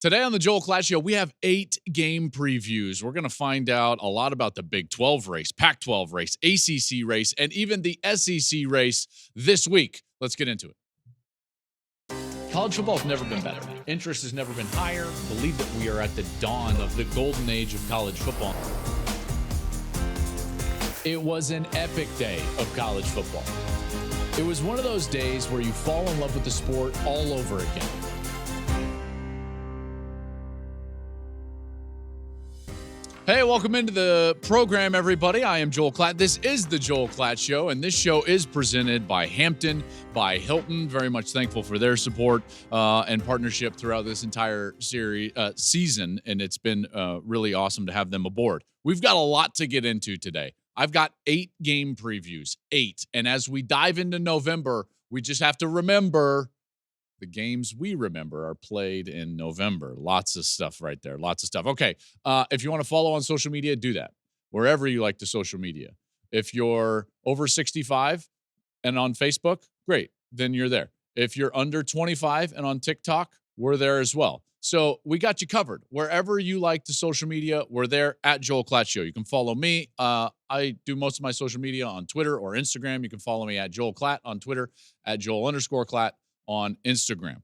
Today on the Joel Klatt Show, we have 8 game previews. We're going to find out a lot about the Big 12 race, Pac-12 race, ACC race, and even the SEC race this week. Let's get into it. College football has never been better. Interest has never been higher. I believe that we are at the dawn of the golden age of college football. It was an epic day of college football. It was one of those days where you fall in love with the sport all over again. Hey, welcome into the program, everybody. I am Joel Klatt. This is the Joel Klatt Show, and this show is presented by Hampton, by Hilton. Very much thankful for their support and partnership throughout this entire season, and it's been really awesome to have them aboard. We've got a lot to get into today. I've got 8 game previews, 8. And as we dive into November, we just have to remember the games we remember are played in November. Lots of stuff right there. Lots of stuff. Okay. If you want to follow on social media, do that. Wherever you like to social media. If you're over 65 and on Facebook, great. Then you're there. If you're under 25 and on TikTok, we're there as well. So we got you covered. Wherever you like to social media, we're there at Joel Klatt Show. You can follow me. I do most of my social media on Twitter or Instagram. You can follow me at Joel Klatt on Twitter, at Joel_Klatt on Instagram.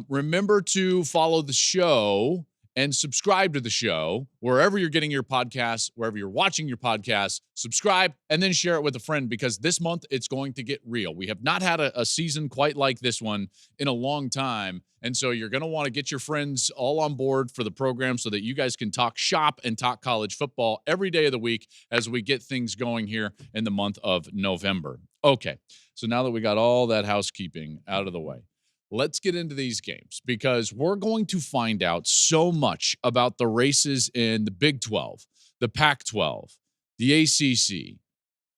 Remember to follow the show and subscribe to the show wherever you're getting your podcasts, wherever you're watching your podcasts. Subscribe and then share it with a friend, because this month it's going to get real. We have not had a season quite like this one in a long time. And so you're going to want to get your friends all on board for the program so that you guys can talk shop and talk college football every day of the week as we get things going here in the month of November. Okay, so now that we got all that housekeeping out of the way, let's get into these games, because we're going to find out so much about the races in the Big 12, the Pac-12, the ACC,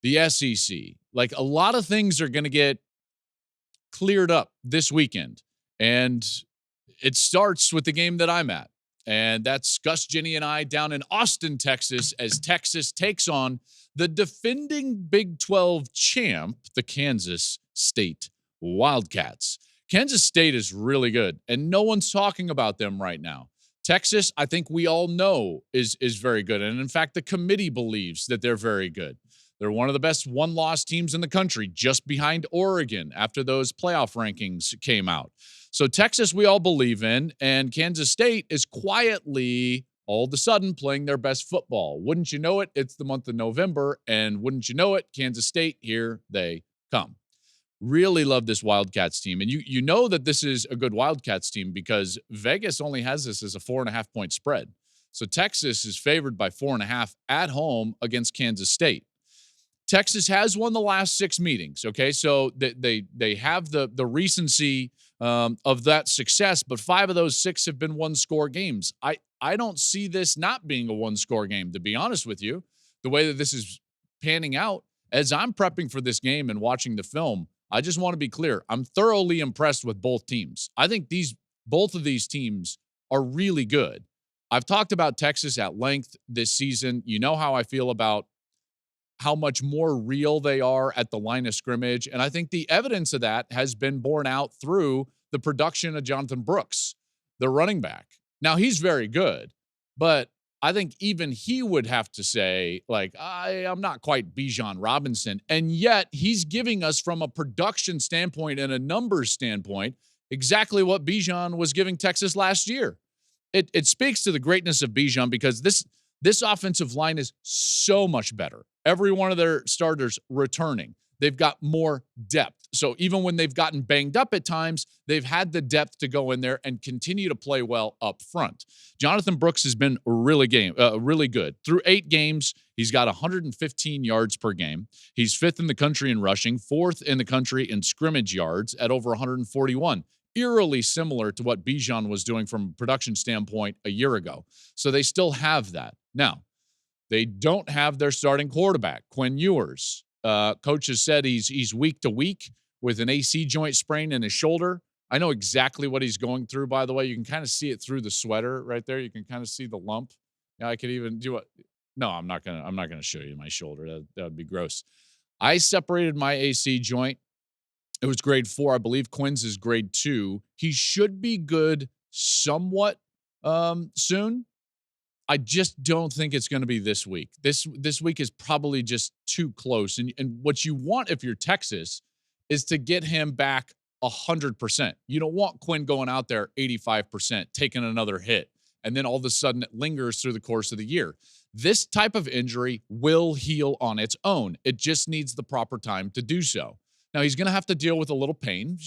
the SEC. Like, a lot of things are going to get cleared up this weekend. And it starts with the game that I'm at. And that's Gus, Jenny, and I down in Austin, Texas, as Texas takes on the defending Big 12 champ, the Kansas State Wildcats. Kansas State is really good, and no one's talking about them right now. Texas, I think we all know, is very good. And in fact, the committee believes that they're very good. They're one of the best one-loss teams in the country, just behind Oregon after those playoff rankings came out. So Texas, we all believe in, and Kansas State is quietly, all of a sudden, playing their best football. Wouldn't you know it, it's the month of November, and wouldn't you know it, Kansas State, here they come. Really love this Wildcats team. And you know that this is a good Wildcats team because Vegas only has this as a 4.5 point spread. So Texas is favored by 4.5 at home against Kansas State. Texas has won the last 6 meetings. Okay, so they have the recency of that success, but 5 of those 6 have been 1-score games. I don't see this not being a 1-score game, to be honest with you. The way that this is panning out, as I'm prepping for this game and watching the film, I just want to be clear. I'm thoroughly impressed with both teams. I think both of these teams are really good. I've talked about Texas at length this season. You know how I feel about how much more real they are at the line of scrimmage. And I think the evidence of that has been borne out through the production of Jonathan Brooks, the running back. Now, he's very good, but I think even he would have to say, like, I'm not quite Bijan Robinson. And yet he's giving us, from a production standpoint and a numbers standpoint, exactly what Bijan was giving Texas last year. It speaks to the greatness of Bijan, because this offensive line is so much better. Every one of their starters returning. They've got more depth. So even when they've gotten banged up at times, they've had the depth to go in there and continue to play well up front. Jonathan Brooks has been really good. Through 8 games, he's got 115 yards per game. He's 5th in the country in rushing, 4th in the country in scrimmage yards at over 141. Eerily similar to what Bijan was doing from a production standpoint a year ago. So they still have that. Now, they don't have their starting quarterback, Quinn Ewers. Coach has said he's week to week with an AC joint sprain in his shoulder. I know exactly what he's going through, by the way. You can kind of see it through the sweater right there. You can kind of see the lump. Yeah, I could even do it. No, I'm not gonna show you my shoulder. That would be gross. I separated my AC joint. It was grade 4. I believe Quinn's is grade 2. He should be good somewhat soon. I just don't think it's going to be this week. This week is probably just too close. And what you want if you're Texas is to get him back 100%. You don't want Quinn going out there 85%, taking another hit, and then all of a sudden it lingers through the course of the year. This type of injury will heal on its own. It just needs the proper time to do so. Now, he's going to have to deal with a little pain,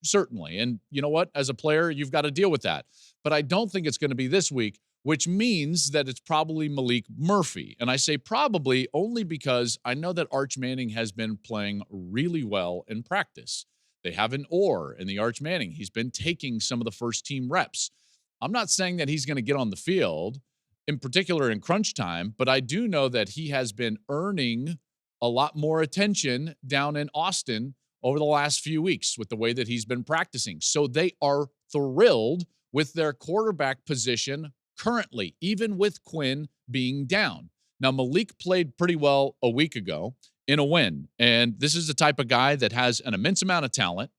certainly. And you know what? As a player, you've got to deal with that. But I don't think it's going to be this week, which means that it's probably Malik Murphy. And I say probably only because I know that Arch Manning has been playing really well in practice. They have an oar in the Arch Manning. He's been taking some of the first team reps. I'm not saying that he's going to get on the field, in particular in crunch time, but I do know that he has been earning a lot more attention down in Austin over the last few weeks with the way that he's been practicing. So they are thrilled with their quarterback position currently, even with Quinn being down. Now, Malik played pretty well a week ago in a win, and this is the type of guy that has an immense amount of talent.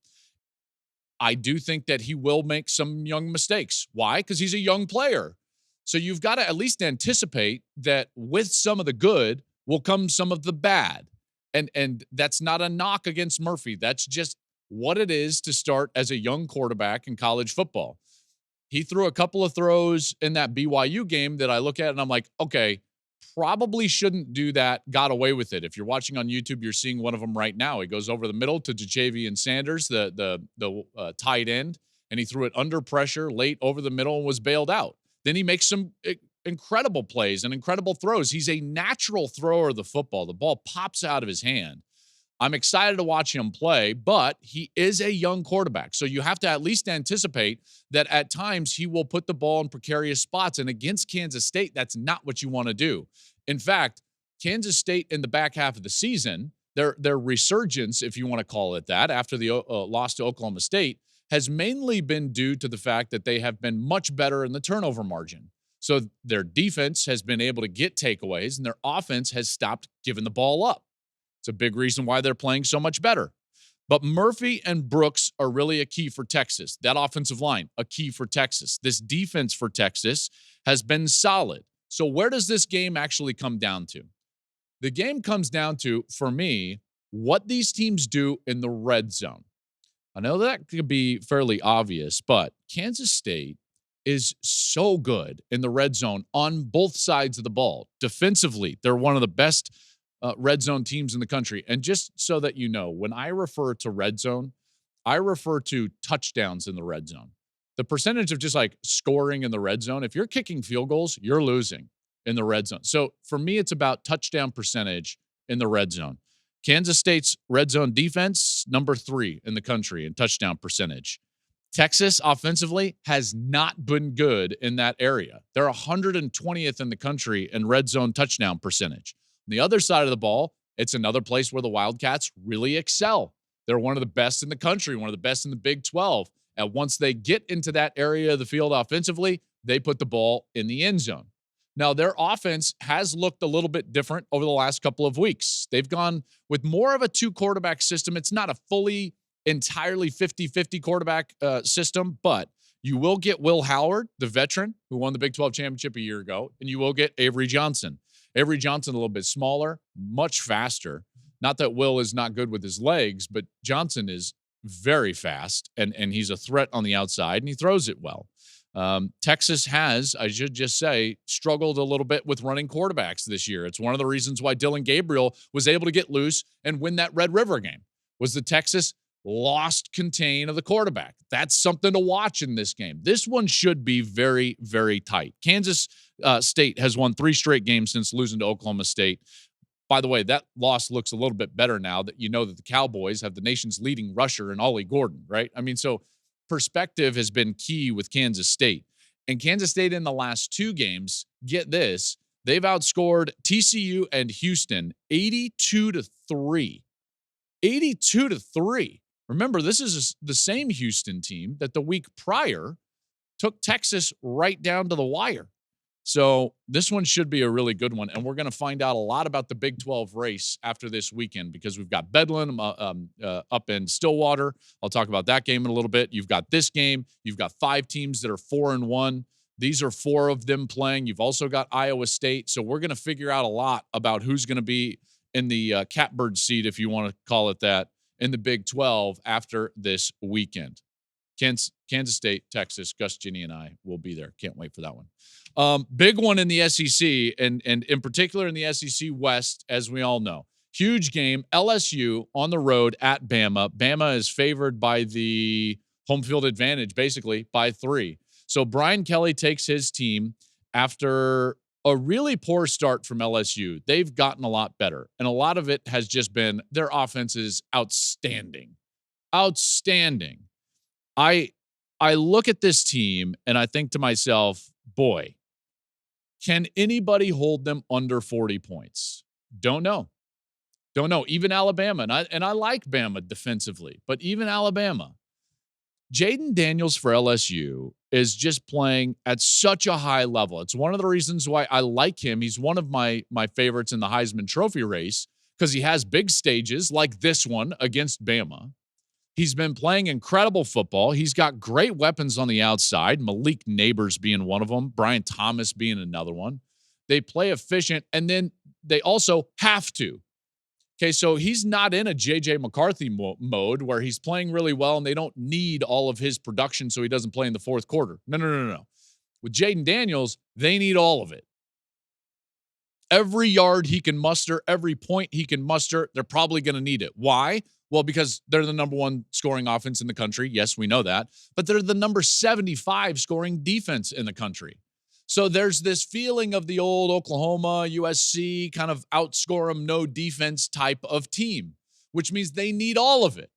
I do think that he will make some young mistakes. Why? Because he's a young player. So you've got to at least anticipate that with some of the good will come some of the bad. And that's not a knock against Murphy. That's just what it is to start as a young quarterback in college football. He threw a couple of throws in that BYU game that I look at and I'm like, okay, probably shouldn't do that. Got away with it. If you're watching on YouTube, you're seeing one of them right now. He goes over the middle to Jajavian Sanders, the tight end, and he threw it under pressure late over the middle and was bailed out. Then he makes some incredible plays and incredible throws. He's a natural thrower of the football. The ball pops out of his hand. I'm excited to watch him play, but he is a young quarterback. So you have to at least anticipate that at times he will put the ball in precarious spots. And against Kansas State, that's not what you want to do. In fact, Kansas State in the back half of the season, their resurgence, if you want to call it that, after the loss to Oklahoma State, has mainly been due to the fact that they have been much better in the turnover margin. So their defense has been able to get takeaways, and their offense has stopped giving the ball up. It's a big reason why they're playing so much better. But Murphy and Brooks are really a key for Texas. That offensive line, a key for Texas. This defense for Texas has been solid. So where does this game actually come down to? The game comes down to, for me, what these teams do in the red zone. I know that could be fairly obvious, but Kansas State is so good in the red zone on both sides of the ball. Defensively, they're one of the best red zone teams in the country. And just so that you know, when I refer to red zone, I refer to touchdowns in the red zone. The percentage of just like scoring in the red zone, if you're kicking field goals, you're losing in the red zone. So for me, it's about touchdown percentage in the red zone. Kansas State's red zone defense, number 3 in the country in touchdown percentage. Texas offensively has not been good in that area. They're 120th in the country in red zone touchdown percentage. On the other side of the ball, it's another place where the Wildcats really excel. They're one of the best in the country, one of the best in the Big 12. And once they get into that area of the field offensively, they put the ball in the end zone. Now, their offense has looked a little bit different over the last couple of weeks. They've gone with more of a 2-quarterback system. It's not a fully, entirely 50-50 quarterback system, but you will get Will Howard, the veteran who won the Big 12 championship a year ago, and you will get Avery Johnson. Avery Johnson, a little bit smaller, much faster. Not that Will is not good with his legs, but Johnson is very fast, and he's a threat on the outside, and he throws it well. Texas has, I should just say, struggled a little bit with running quarterbacks this year. It's one of the reasons why Dylan Gabriel was able to get loose and win that Red River game, was the Texas lost contain of the quarterback. That's something to watch in this game. This one should be very, very tight. Kansas State has won 3 straight games since losing to Oklahoma State. By the way, that loss looks a little bit better now that you know that the Cowboys have the nation's leading rusher in Ollie Gordon, right? I mean, so perspective has been key with Kansas State. And Kansas State in the last 2 games, get this, they've outscored TCU and Houston 82-3. 82-3. Remember, this is the same Houston team that the week prior took Texas right down to the wire. So this one should be a really good one, and we're going to find out a lot about the Big 12 race after this weekend because we've got Bedlam up in Stillwater. I'll talk about that game in a little bit. You've got this game. You've got 5 teams that are 4-1 These are 4 of them playing. You've also got Iowa State. So we're going to figure out a lot about who's going to be in the catbird seat, if you want to call it that, in the Big 12 after this weekend. Kansas State, Texas, Gus, Ginny, and I will be there. Can't wait for that one. Big one in the SEC, and in particular in the SEC West, as we all know. Huge game. LSU on the road at Bama. Bama is favored by the home field advantage, basically, by 3. So Brian Kelly takes his team after a really poor start from LSU. They've gotten a lot better, and a lot of it has just been their offense is outstanding. Outstanding. I look at this team and I think to myself, boy, can anybody hold them under 40 points? Don't know. Even Alabama, and I like Bama defensively, but even Alabama. Jaden Daniels for LSU is just playing at such a high level. It's one of the reasons why I like him. He's one of my favorites in the Heisman Trophy race because he has big stages like this one against Bama. He's been playing incredible football. He's got great weapons on the outside, Malik Neighbors being one of them, Brian Thomas being another one. They play efficient, and then they also have to. Okay, so he's not in a J.J. McCarthy mode where he's playing really well and they don't need all of his production so he doesn't play in the fourth quarter. No. With Jaden Daniels, they need all of it. Every yard he can muster, every point he can muster, they're probably going to need it. Why? Well, because they're the number 1 scoring offense in the country. Yes, we know that. But they're the number 75 scoring defense in the country. So there's this feeling of the old Oklahoma, USC kind of outscore them, no defense type of team, which means they need all of it.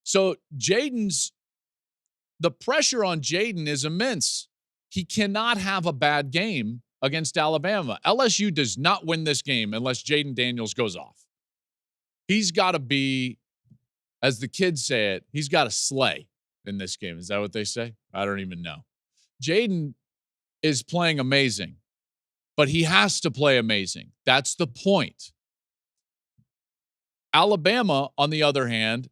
So the pressure on Jaden is immense. He cannot have a bad game against Alabama. LSU does not win this game unless Jaden Daniels goes off. He's got to be, as the kids say it, he's got to slay in this game. Is that what they say? I don't even know. Jaden is playing amazing, but he has to play amazing. That's the point. Alabama, on the other hand,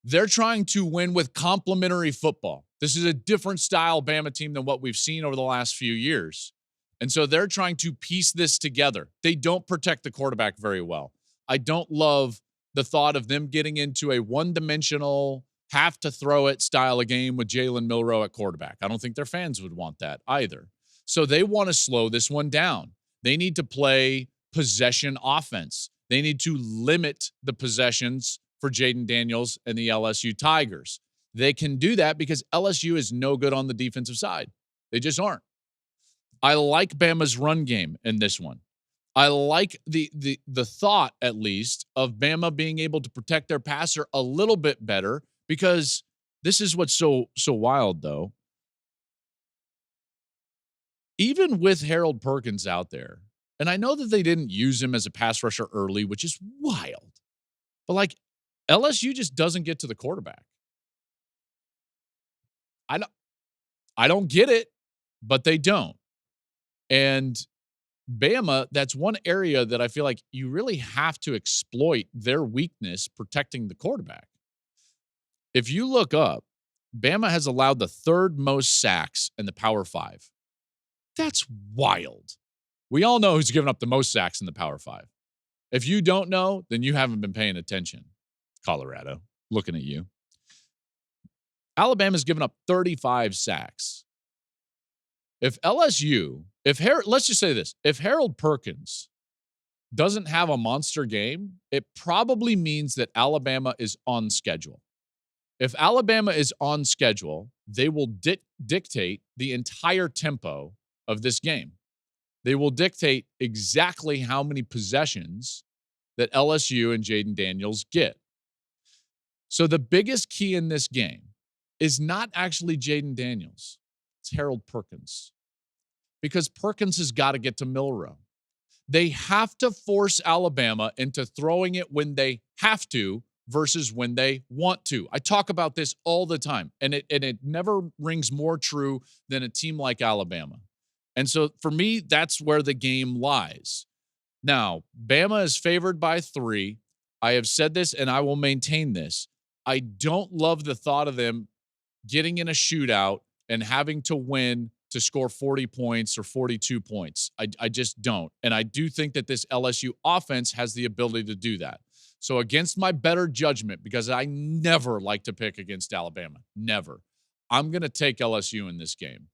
they're trying to win with complementary football. This is a different style Bama team than what we've seen over the last few years. And so they're trying to piece this together. They don't protect the quarterback very well. I don't love the thought of them getting into a one-dimensional, have-to-throw-it style of game with Jalen Milroe at quarterback. I don't think their fans would want that either. So they want to slow this one down. They need to play possession offense. They need to limit the possessions for Jaden Daniels and the LSU Tigers. They can do that because LSU is no good on the defensive side. They just aren't. I like Bama's run game in this one. I like the thought, at least, of Bama being able to protect their passer a little bit better, because this is what's so wild, though. Even with Harold Perkins out there, and I know that they didn't use him as a pass rusher early, which is wild, but like LSU just doesn't get to the quarterback. I don't get it, but they don't. And Bama, that's one area that I feel like you really have to exploit their weakness protecting the quarterback. If you look up, Bama has allowed the 3rd most sacks in the Power 5. That's wild. We all know who's given up the most sacks in the Power 5. If you don't know, then you haven't been paying attention. Colorado, looking at you. Alabama's given up 35 sacks. Let's just say this, if Harold Perkins doesn't have a monster game, it probably means that Alabama is on schedule. If Alabama is on schedule, they will dictate the entire tempo of this game. They will dictate exactly how many possessions that LSU and Jaden Daniels get. So the biggest key in this game is not actually Jaden Daniels. It's Harold Perkins. Because Perkins has got to get to Milroe. They have to force Alabama into throwing it when they have to versus when they want to. I talk about this all the time, and it never rings more true than a team like Alabama. And so for me, that's where the game lies. Now, Bama is favored by 3. I have said this, and I will maintain this. I don't love the thought of them getting in a shootout and having to win to score 40 points or 42 points. I just don't. And I do think that this LSU offense has the ability to do that. So against my better judgment, because I never like to pick against Alabama, never, I'm going to take LSU in this game.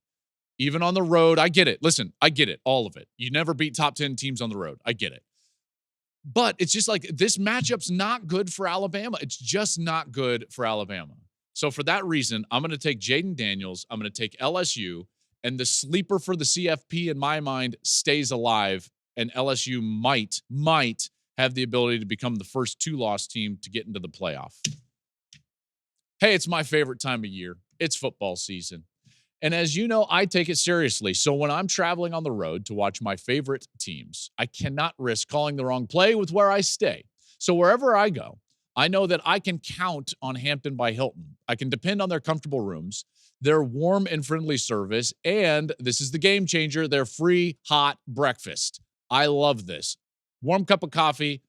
Even on the road, I get it. Listen, I get it, all of it. You never beat top 10 teams on the road. I get it. But it's just like this matchup's not good for Alabama. It's just not good for Alabama. So for that reason, I'm going to take Jaden Daniels. I'm going to take LSU. And the sleeper for the CFP, in my mind, stays alive. And LSU might have the ability to become the first 2-loss team to get into the playoff. Hey, it's my favorite time of year. It's football season. And as you know, I take it seriously. So when I'm traveling on the road to watch my favorite teams, I cannot risk calling the wrong play with where I stay. So wherever I go, I know that I can count on Hampton by Hilton. I can depend on their comfortable rooms, their warm and friendly service, and this is the game changer, their free hot breakfast. I love this. Warm cup of coffee,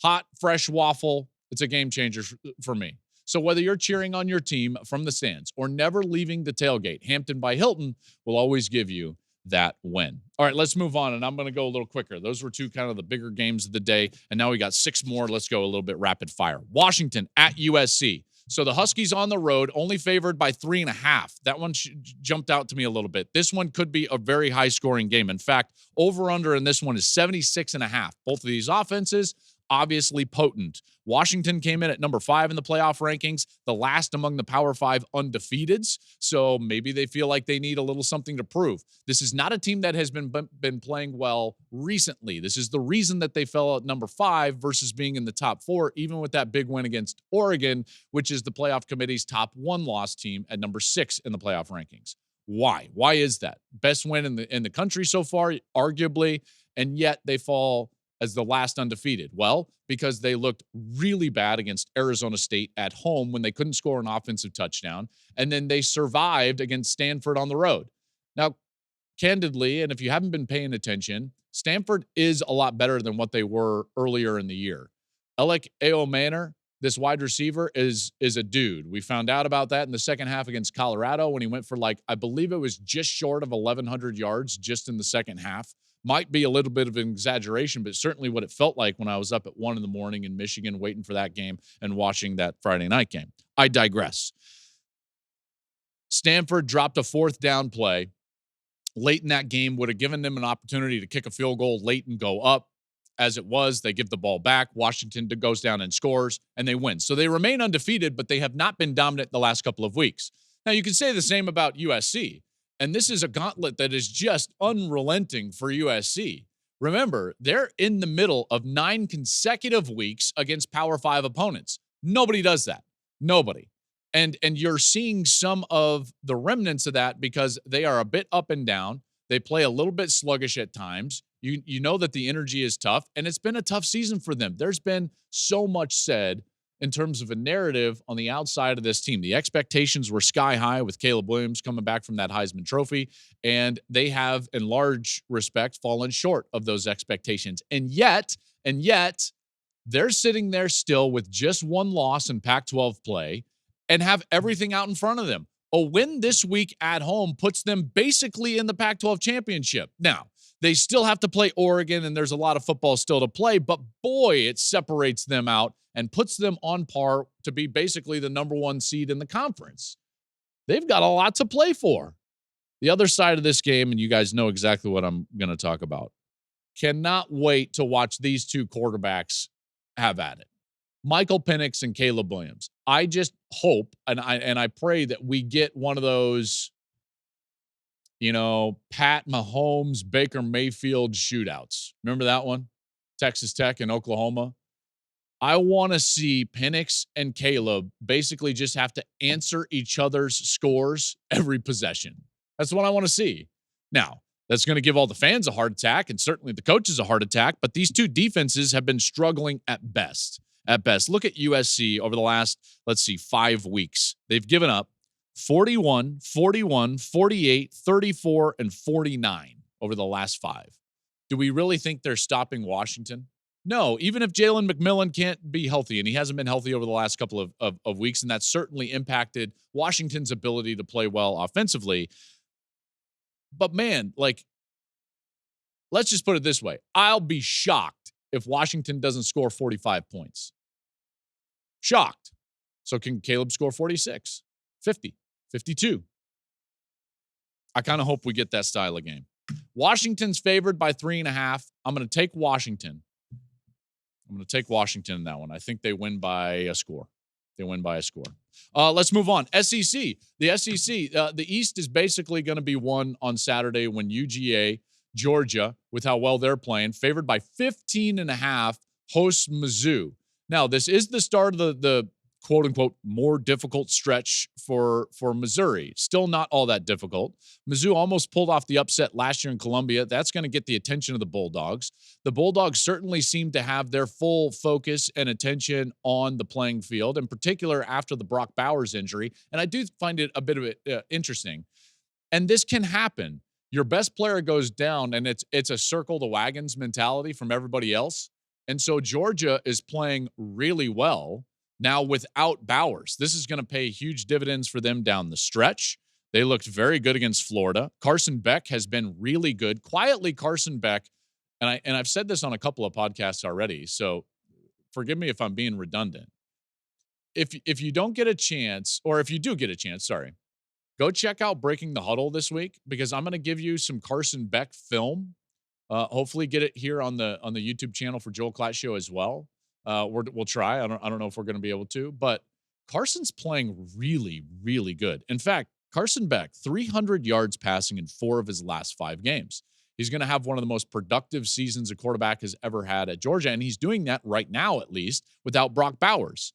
hot, fresh waffle. It's a game changer for me. So whether you're cheering on your team from the stands or never leaving the tailgate, Hampton by Hilton will always give you that win. All right, let's move on, and I'm going to go a little quicker. Those were two kind of the bigger games of the day, and now we got 6 more. Let's go a little bit rapid fire. Washington at USC. So the Huskies on the road, only favored by 3.5. That one jumped out to me a little bit. This one could be a very high-scoring game. In fact, over-under in this one is 76.5. Both of these offenses, obviously potent. Washington came in at number 5 in the playoff rankings, the last among the Power 5 undefeateds. So maybe they feel like they need a little something to prove. This is not a team that has been playing well recently. This is the reason that they fell at number 5 versus being in the top 4, even with that big win against Oregon, which is the playoff committee's top 1-loss team at number 6 in the playoff rankings. Why? Why is that? Best win in the country so far, arguably, and yet they fall as the last undefeated? Well, because they looked really bad against Arizona State at home when they couldn't score an offensive touchdown, and then they survived against Stanford on the road. Now, candidly, and if you haven't been paying attention, Stanford is a lot better than what they were earlier in the year. Alec Manor, this wide receiver, is a dude. We found out about that in the second half against Colorado when he went for I believe it was just short of 1,100 yards just in the second half. Might be a little bit of an exaggeration, but certainly what it felt like when I was up at 1 a.m. in Michigan waiting for that game and watching that Friday night game. I digress. Stanford dropped a 4th down play late in that game, would have given them an opportunity to kick a field goal late and go up. As it was, they give the ball back. Washington goes down and scores, and they win. So they remain undefeated, but they have not been dominant the last couple of weeks. Now, you can say the same about USC. And this is a gauntlet that is just unrelenting for USC. Remember, they're in the middle of 9 consecutive weeks against Power 5 opponents. Nobody does that. Nobody. And you're seeing some of the remnants of that because they are a bit up and down. They play a little bit sluggish at times. You know that the energy is tough, and it's been a tough season for them. There's been so much said in terms of a narrative on the outside of this team. The expectations were sky high with Caleb Williams coming back from that Heisman Trophy, and they have, in large respect, fallen short of those expectations. And yet, they're sitting there still with just 1 loss in Pac-12 play and have everything out in front of them. A win this week at home puts them basically in the Pac-12 championship. Now, they still have to play Oregon, and there's a lot of football still to play, but boy, it separates them out and puts them on par to be basically the number 1 seed in the conference. They've got a lot to play for. The other side of this game, and you guys know exactly what I'm going to talk about, cannot wait to watch these 2 quarterbacks have at it. Michael Penix and Caleb Williams. I just hope, and I pray that we get one of those, Pat Mahomes, Baker Mayfield shootouts. Remember that one? Texas Tech and Oklahoma. I want to see Penix and Caleb basically just have to answer each other's scores every possession. That's what I want to see. Now, that's going to give all the fans a heart attack and certainly the coaches a heart attack, but these 2 defenses have been struggling at best. Look at USC over the last, 5 weeks. They've given up 41, 41, 48, 34, and 49 over the last 5. Do we really think they're stopping Washington? No, even if Jalen McMillan can't be healthy, and he hasn't been healthy over the last couple of weeks, and that's certainly impacted Washington's ability to play well offensively. But man, like, let's just put it this way. I'll be shocked if Washington doesn't score 45 points. Shocked. So can Caleb score 46, 50, 52? I kind of hope we get that style of game. Washington's favored by 3.5. I'm going to take Washington. I'm going to take Washington in that one. I think they win by a score. Let's move on. SEC. The SEC, the East is basically going to be won on Saturday when UGA, Georgia, with how well they're playing, favored by 15.5, hosts Mizzou. Now, this is the start of the quote-unquote more difficult stretch for Missouri. Still not all that difficult. Mizzou almost pulled off the upset last year in Columbia. That's going to get the attention of the Bulldogs. The Bulldogs certainly seem to have their full focus and attention on the playing field, in particular after the Brock Bowers injury. And I do find it a bit of it interesting. And this can happen. Your best player goes down, and it's a circle the wagons mentality from everybody else. And so Georgia is playing really well now without Bowers. This is going to pay huge dividends for them down the stretch. They looked very good against Florida. Carson Beck has been really good. Quietly, Carson Beck, and I've said this on a couple of podcasts already, so forgive me if I'm being redundant. If you don't get a chance, or if you do get a chance, go check out Breaking the Huddle this week, because I'm going to give you some Carson Beck film. Hopefully get it here on the YouTube channel for Joel Klatt Show as well. We'll try. I don't know if we're going to be able to, but Carson's playing really, really good. In fact, Carson Beck, 300 yards passing in 4 of his last 5 games. He's going to have one of the most productive seasons a quarterback has ever had at Georgia, and he's doing that right now, at least, without Brock Bowers.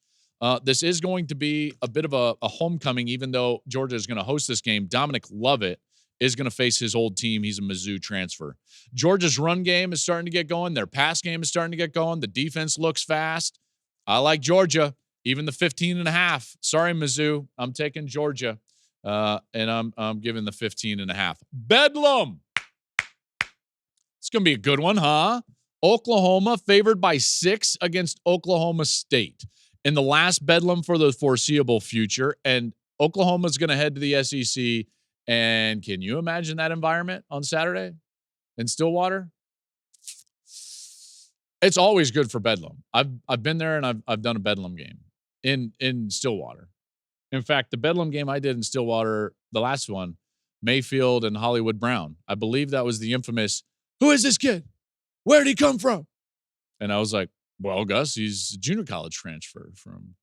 This is going to be a bit of a homecoming, even though Georgia is going to host this game. Dominic Lovett is going to face his old team. He's a Mizzou transfer. Georgia's run game is starting to get going. Their pass game is starting to get going. The defense looks fast. I like Georgia, even the 15.5. Sorry, Mizzou. I'm taking Georgia, and I'm giving the 15.5. Bedlam. It's going to be a good one, huh? Oklahoma favored by 6 against Oklahoma State in the last Bedlam for the foreseeable future, and Oklahoma's going to head to the SEC. And can you imagine that environment on Saturday in Stillwater? It's always good for Bedlam. I've been there, and I've done a Bedlam game in Stillwater. In fact, the Bedlam game I did in Stillwater, the last one, Mayfield and Hollywood Brown. I believe that was the infamous, "Who is this kid? Where did he come from?" And I was like, "Well, Gus, he's a junior college transfer from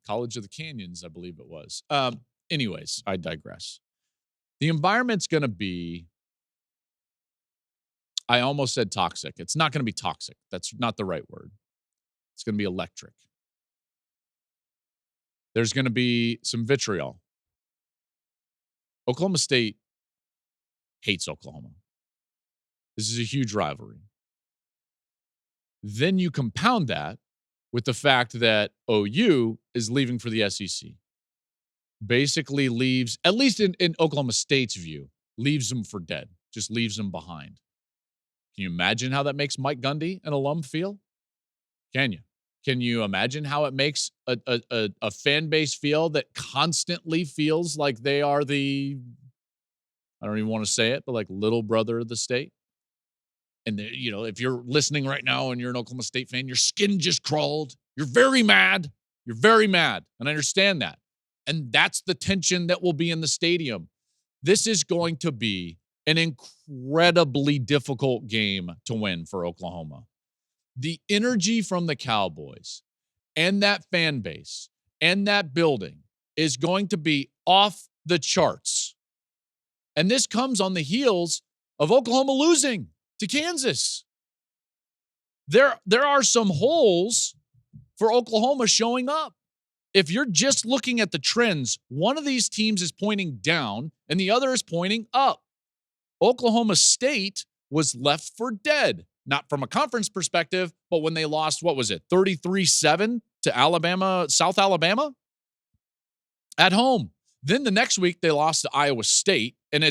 College of the Canyons, I believe it was." Anyways, I digress. The environment's going to be, I almost said toxic. It's not going to be toxic. That's not the right word. It's going to be electric. There's going to be some vitriol. Oklahoma State hates Oklahoma. This is a huge rivalry. Then you compound that with the fact that OU is leaving for the SEC. Basically leaves, at least in Oklahoma State's view, leaves them for dead, just leaves them behind. Can you imagine how that makes Mike Gundy, an alum, feel? Can you? Can you imagine how it makes a fan base feel that constantly feels like they are the, I don't even want to say it, but like little brother of the state? And, if you're listening right now and you're an Oklahoma State fan, your skin just crawled. You're very mad. You're very mad. And I understand that. And that's the tension that will be in the stadium. This is going to be an incredibly difficult game to win for Oklahoma. The energy from the Cowboys and that fan base and that building is going to be off the charts. And this comes on the heels of Oklahoma losing to Kansas. There are some holes for Oklahoma showing up. If you're just looking at the trends, one of these teams is pointing down and the other is pointing up. Oklahoma State was left for dead, not from a conference perspective, but when they lost, 33-7 to Alabama, South Alabama at home. Then the next week they lost to Iowa State, and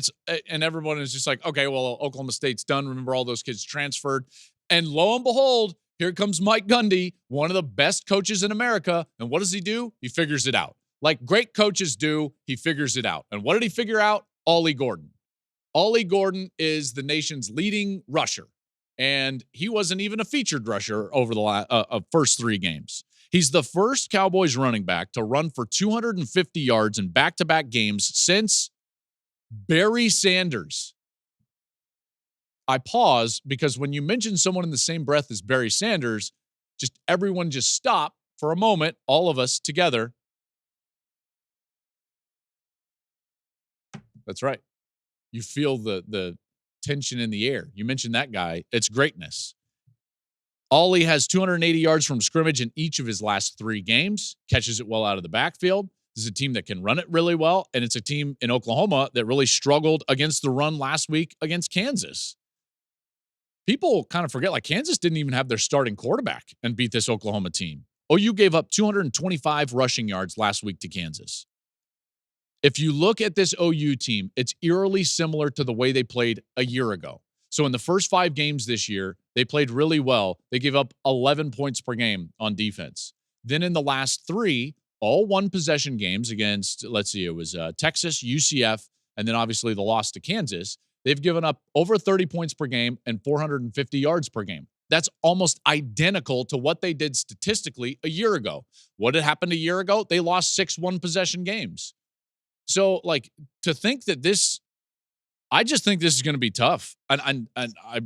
everyone is just like, okay, well, Oklahoma State's done. Remember, all those kids transferred. And lo and behold, here comes Mike Gundy, one of the best coaches in America. And what does he do? He figures it out. Like great coaches do, he figures it out. And what did he figure out? Ollie Gordon. Ollie Gordon is the nation's leading rusher, and he wasn't even a featured rusher over the first 3 games. He's the first Cowboys running back to run for 250 yards in back-to-back games since Barry Sanders. I pause because when you mention someone in the same breath as Barry Sanders, everyone just stop for a moment, all of us together. That's right. You feel the tension in the air. You mentioned that guy. It's greatness. Ollie has 280 yards from scrimmage in each of his last 3 games, catches it well out of the backfield. This is a team that can run it really well, and it's a team in Oklahoma that really struggled against the run last week against Kansas. People kind of forget, like, Kansas didn't even have their starting quarterback and beat this Oklahoma team. OU gave up 225 rushing yards last week to Kansas. If you look at this OU team, it's eerily similar to the way they played a year ago. So in the first 5 games this year, they played really well. They gave up 11 points per game on defense. Then in the last 3, all one-possession games against, let's see, it was Texas, UCF, and then obviously the loss to Kansas. They've given up over 30 points per game and 450 yards per game. That's almost identical to what they did statistically a year ago. What had happened a year ago? They lost 6 one-possession games. So, like, to think that this, I just think this is going to be tough. And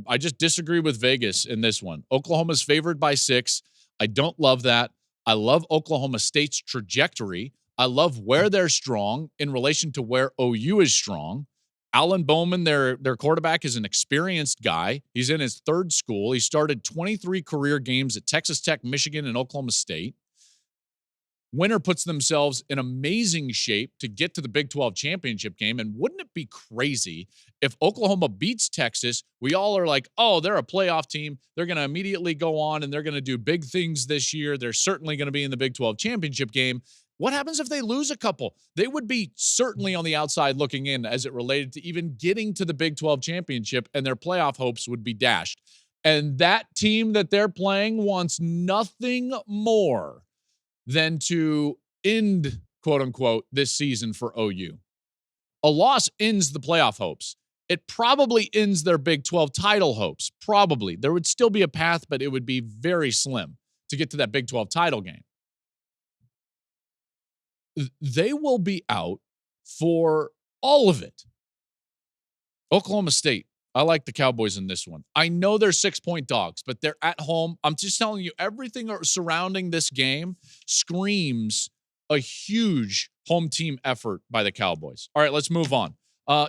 I just disagree with Vegas in this one. Oklahoma's favored by 6. I don't love that. I love Oklahoma State's trajectory. I love where they're strong in relation to where OU is strong. Alan Bowman, their quarterback, is an experienced guy. He's in his 3rd school. He started 23 career games at Texas Tech, Michigan, and Oklahoma State. Winner puts themselves in amazing shape to get to the Big 12 championship game. And wouldn't it be crazy if Oklahoma beats Texas? We all are like, oh, they're a playoff team. They're going to immediately go on and they're going to do big things this year. They're certainly going to be in the Big 12 championship game. What happens if they lose a couple? They would be certainly on the outside looking in as it related to even getting to the Big 12 championship, and their playoff hopes would be dashed. And that team that they're playing wants nothing more than to end, quote unquote, this season for OU. A loss ends the playoff hopes. It probably ends their Big 12 title hopes. Probably. There would still be a path, but it would be very slim to get to that Big 12 title game. They will be out for all of it. Oklahoma State. I like the Cowboys in this one. I know they're 6-point dogs, but they're at home. I'm just telling you, everything surrounding this game screams a huge home team effort by the Cowboys. All right, let's move on.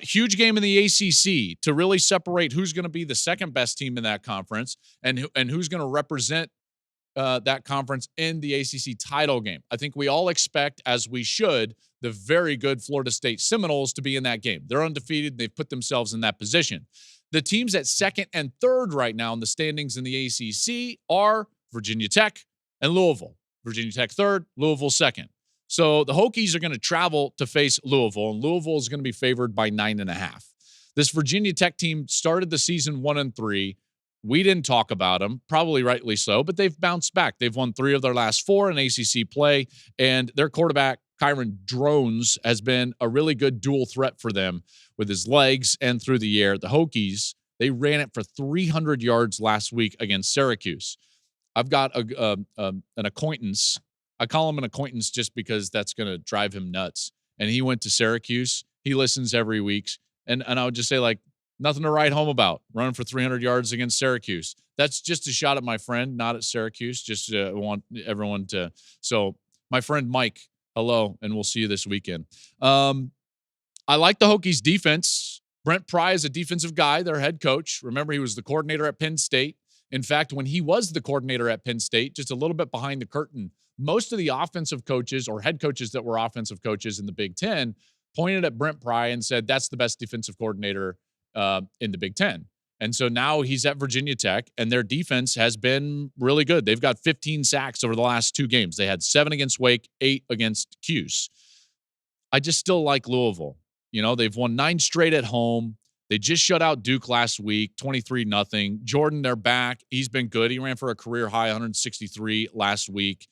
Huge game in the ACC to really separate who's going to be the second best team in that conference and who's going to represent that conference in the ACC title game. I think we all expect, as we should, the very good Florida State Seminoles to be in that game. They're undefeated. They've put themselves in that position. The teams at 2nd and 3rd right now in the standings in the ACC are Virginia Tech and Louisville. Virginia Tech 3rd, Louisville 2nd. So the Hokies are going to travel to face Louisville, and Louisville is going to be favored by 9.5. This Virginia Tech team started the season 1-3. We didn't talk about them, probably rightly so, but they've bounced back. They've won 3 of their last 4 in ACC play, and their quarterback, Kyron Drones, has been a really good dual threat for them with his legs and through the air. The Hokies, they ran it for 300 yards last week against Syracuse. I've got an acquaintance. I call him an acquaintance just because that's going to drive him nuts. And he went to Syracuse. He listens every week. And I would just say, like, nothing to write home about. Running for 300 yards against Syracuse. That's just a shot at my friend, not at Syracuse. Just want everyone to. So my friend Mike, hello, and we'll see you this weekend. I like the Hokies defense. Brent Pry is a defensive guy, their head coach. Remember, he was the coordinator at Penn State. In fact, when he was the coordinator at Penn State, just a little bit behind the curtain, most of the offensive coaches or head coaches that were offensive coaches in the Big Ten pointed at Brent Pry and said, that's the best defensive coordinator in the Big Ten. And so now he's at Virginia Tech, and their defense has been really good. They've got 15 sacks over the last 2 games. They had 7 against Wake, 8 against Cuse. I just still like Louisville. You know, they've won 9 straight at home. They just shut out Duke last week, 23-0. Jordan, they're back. He's been good. He ran for a career high 163 last week.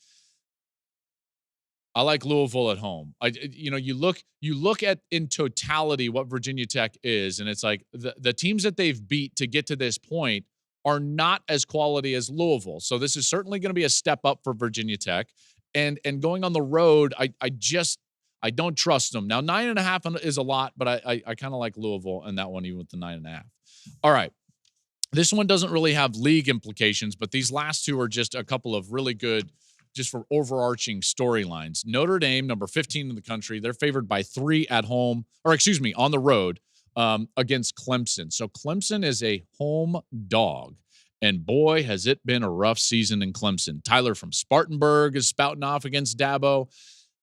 I like Louisville at home. You look at in totality what Virginia Tech is, and it's like the teams that they've beat to get to this point are not as quality as Louisville. So this is certainly going to be a step up for Virginia Tech. And going on the road, I don't trust them. Now 9.5 is a lot, but I kind of like Louisville and that one even with the 9.5. All right. This one doesn't really have league implications, but these last two are just a couple of really good, just for overarching storylines. Notre Dame, number 15 in the country, they're favored by 3 at home, on the road against Clemson. So Clemson is a home dog. And boy, has it been a rough season in Clemson. Tyler from Spartanburg is spouting off against Dabo.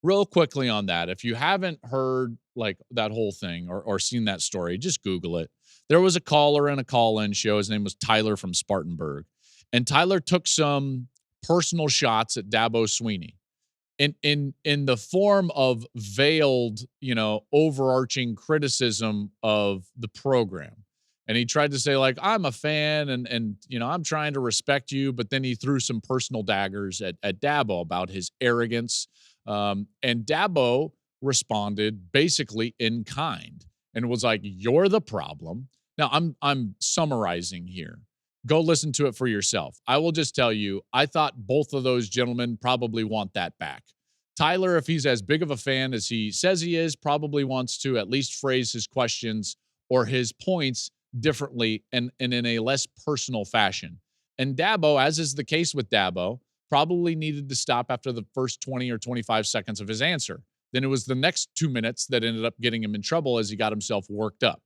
Real quickly on that, if you haven't heard like that whole thing or seen that story, just Google it. There was a caller in a call-in show. His name was Tyler from Spartanburg. And Tyler took some personal shots at Dabo Swinney in the form of veiled, overarching criticism of the program. And he tried to say, like, I'm a fan and I'm trying to respect you. But then he threw some personal daggers at Dabo about his arrogance. And Dabo responded basically in kind and was like, you're the problem. Now, I'm summarizing here. Go listen to it for yourself. I will just tell you, I thought both of those gentlemen probably want that back. Tyler, if he's as big of a fan as he says he is, probably wants to at least phrase his questions or his points differently and in a less personal fashion. And Dabo, as is the case with Dabo, probably needed to stop after the first 20 or 25 seconds of his answer. Then it was the next 2 minutes that ended up getting him in trouble as he got himself worked up.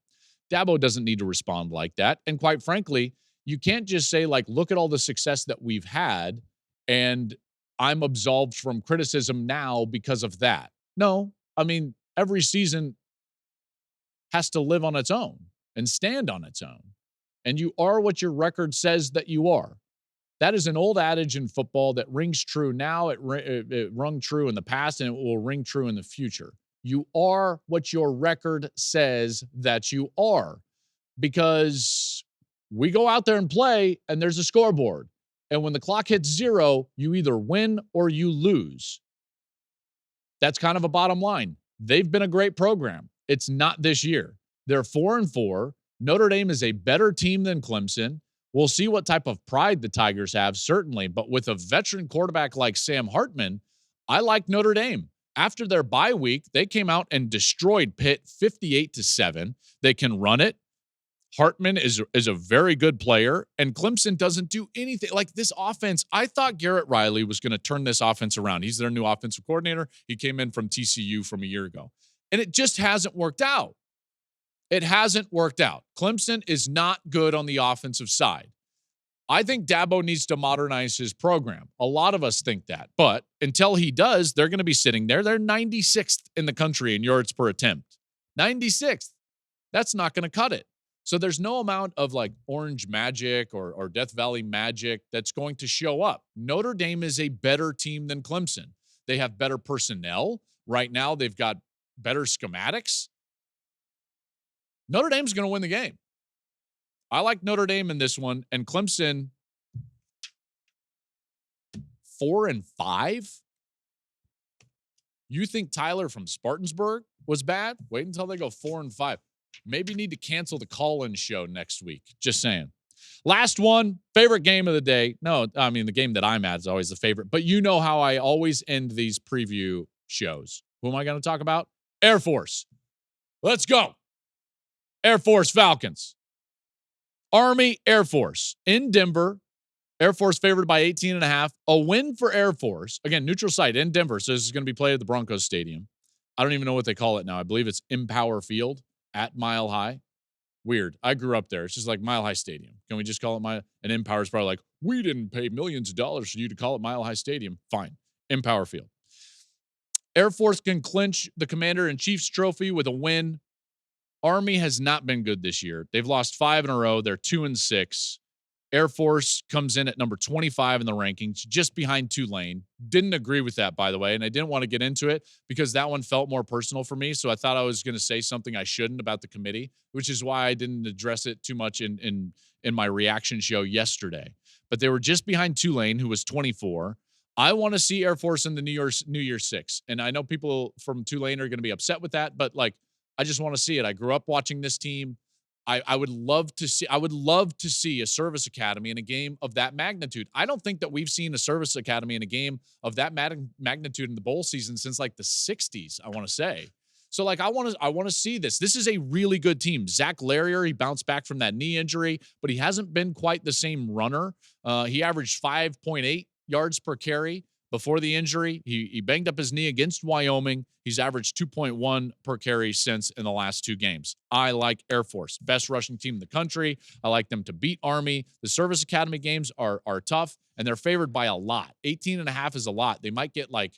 Dabo doesn't need to respond like that. And quite frankly, you can't just say, like, look at all the success that we've had and I'm absolved from criticism now because of that. No, I mean, every season has to live on its own and stand on its own. And you are what your record says that you are. That is an old adage in football that rings true now. It rung true in the past, and it will ring true in the future. You are what your record says that you are, because we go out there and play, and there's a scoreboard. And when the clock hits 0, you either win or you lose. That's kind of a bottom line. They've been a great program. It's not this year. They're 4-4. Notre Dame is a better team than Clemson. We'll see what type of pride the Tigers have, certainly. But with a veteran quarterback like Sam Hartman, I like Notre Dame. After their bye week, they came out and destroyed Pitt 58-7. They can run it. Hartman is a very good player, and Clemson doesn't do anything. Like this offense, I thought Garrett Riley was going to turn this offense around. He's their new offensive coordinator. He came in from TCU from a year ago, and it just hasn't worked out. It hasn't worked out. Clemson is not good on the offensive side. I think Dabo needs to modernize his program. A lot of us think that, but until he does, they're going to be sitting there. They're 96th in the country in yards per attempt. 96th. That's not going to cut it. So there's no amount of like orange magic or Death Valley magic that's going to show up. Notre Dame is a better team than Clemson. They have better personnel. Right now, they've got better schematics. Notre Dame's going to win the game. I like Notre Dame in this one, and Clemson 4-5. You think Tyler from Spartanburg was bad? Wait until they go 4-5. Maybe need to cancel the call-in show next week. Just saying. Last one, favorite game of the day. No, I mean, the game that I'm at is always the favorite, but you know how I always end these preview shows. Who am I going to talk about? Air Force. Let's go. Air Force Falcons. Army, Air Force in Denver. Air Force favored by 18.5. A win for Air Force. Again, neutral site in Denver. So this is going to be played at the Broncos Stadium. I don't even know what they call it now. I believe it's Empower Field at Mile High. Weird. I grew up there. It's just like Mile High Stadium. Can we just call it and Empower is probably like, we didn't pay millions of dollars for you to call it Mile High Stadium. Fine. Empower Field. Air Force can clinch the Commander-in-Chief's trophy with a win. Army has not been good this year. They've lost 5 in a row. They're 2-6. Air Force comes in at number 25 in the rankings, just behind Tulane. Didn't agree with that, by the way, and I didn't want to get into it because that one felt more personal for me, so I thought I was going to say something I shouldn't about the committee, which is why I didn't address it too much in my reaction show yesterday. But they were just behind Tulane, who was 24. I want to see Air Force in the New Year's Six. And I know people from Tulane are going to be upset with that, but like, I just want to see it. I grew up watching this team. I would love to see a service academy in a game of that magnitude. I don't think that we've seen a service academy in a game of that magnitude in the bowl season since like the 60s, I want to say. So like, I want to see this. This is a really good team. Zach Larrier, he bounced back from that knee injury, but he hasn't been quite the same runner. He averaged 5.8 yards per carry before the injury. He banged up his knee against Wyoming. He's averaged 2.1 per carry since in the last 2 games. I like Air Force, best rushing team in the country. I like them to beat Army. The Service Academy games are tough, and they're favored by a lot. 18.5 is a lot. They might get like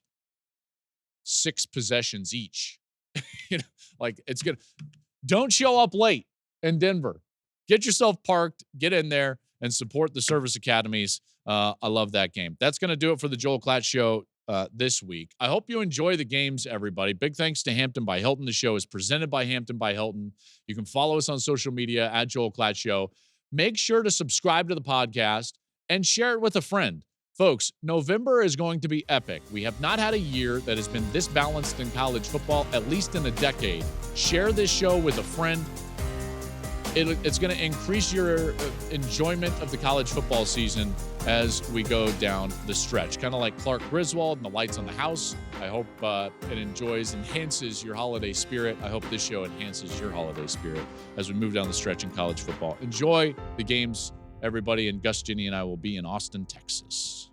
6 possessions each. Like it's good. Don't show up late in Denver. Get yourself parked, get in there, and support the service academies. I love that game. That's going to do it for the Joel Klatt Show this week. I hope you enjoy the games, everybody. Big thanks to Hampton by Hilton. The show is presented by Hampton by Hilton. You can follow us on social media at Joel Klatt Show. Make sure to subscribe to the podcast and share it with a friend. Folks, November is going to be epic. We have not had a year that has been this balanced in college football, at least in a decade. Share this show with a friend. It's going to increase your enjoyment of the college football season as we go down the stretch. Kind of like Clark Griswold and the lights on the house. I hope it enhances your holiday spirit. I hope this show enhances your holiday spirit as we move down the stretch in college football. Enjoy the games, everybody, and Gus, Ginny, and I will be in Austin, Texas.